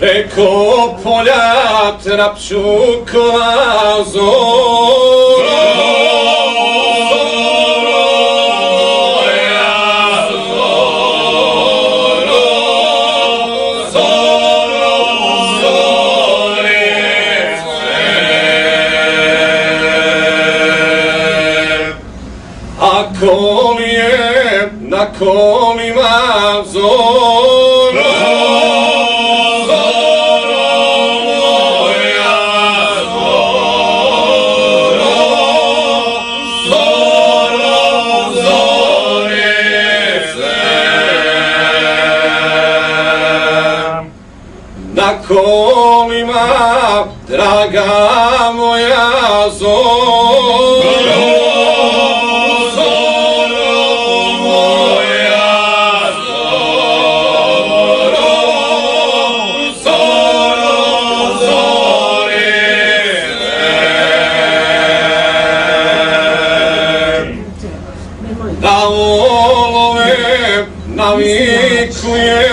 Reko polja trapčukova zora, a kolije na kolima zora. Na kolima, draga moja zoro, zoro moja zoro, zoro zorice. Da olove navikuje